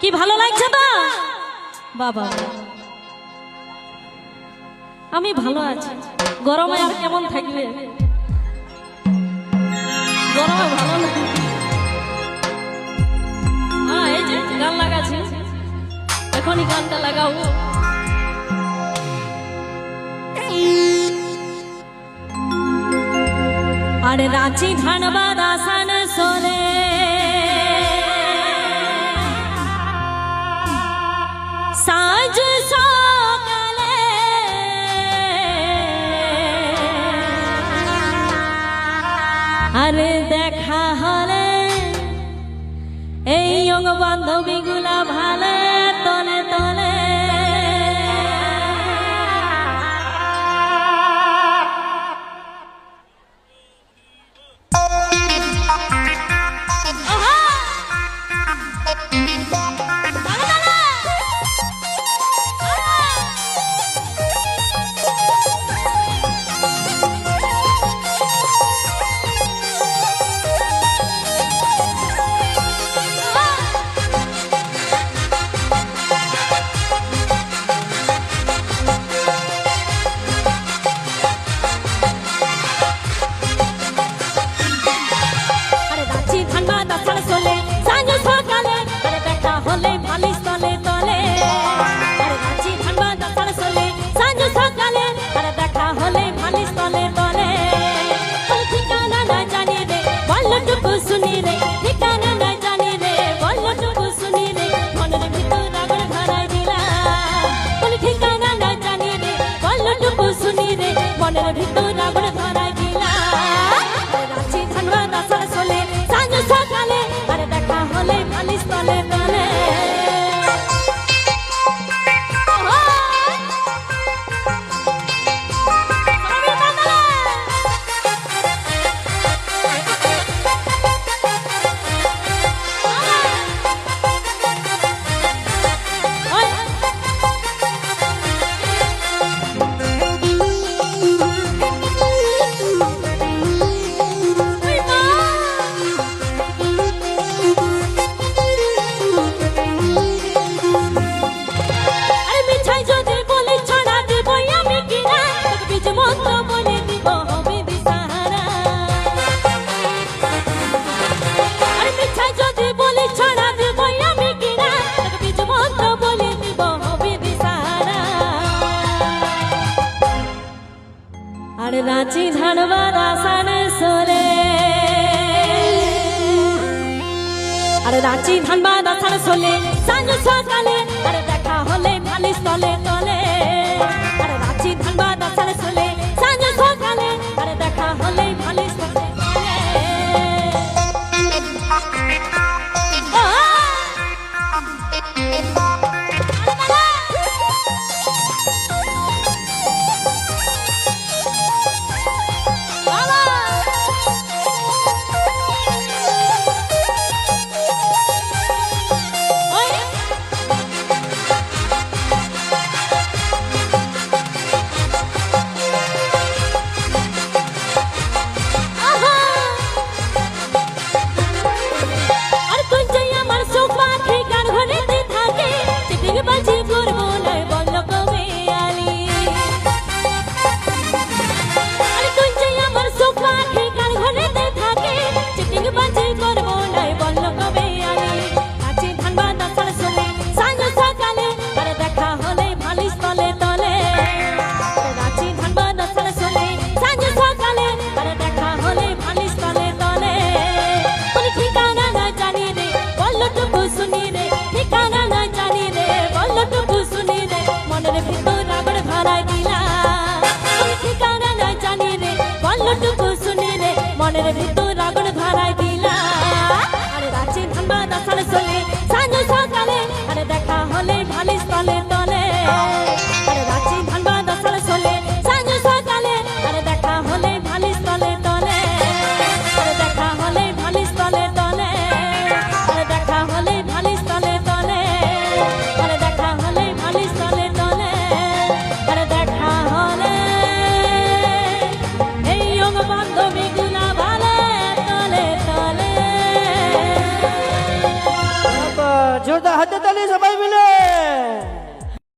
কি ভালো লাগছে তো বাবা? আমি ভালো আছি। গরমে আর কেমন থাকবে? গরমে ভালো লাগে। হ্যাঁ, এই যে গান লাগাচ্ছি, এখনই গানটা লাগাও। আরে রাঁচি ধানবাদ আসানসোলে সাঁঝ সকালে আরে দেখা হলে এই অঙ্গ বান্ধবীগুলা ভালে তলে তলে মনের ভিতর আগুন ধরাই দিলা রাঁচি ধানবাদ আসানসোলে সাঁঝ সকালে আরে দেখা হলে ভালিস তলে তলে রাঁচি ধানবাদ আসানসোলে আরে রাঁচি ধানবাদ আসানসোলে সাঁঝ সকালে আরে দেখা হলে ভালিস তলে তলে আরে রাঁচি ধানবাদ আসানসোলে সাঁঝ সকালে আরে দেখা হলে ভালিস তলে হাততালি সবাই মিলে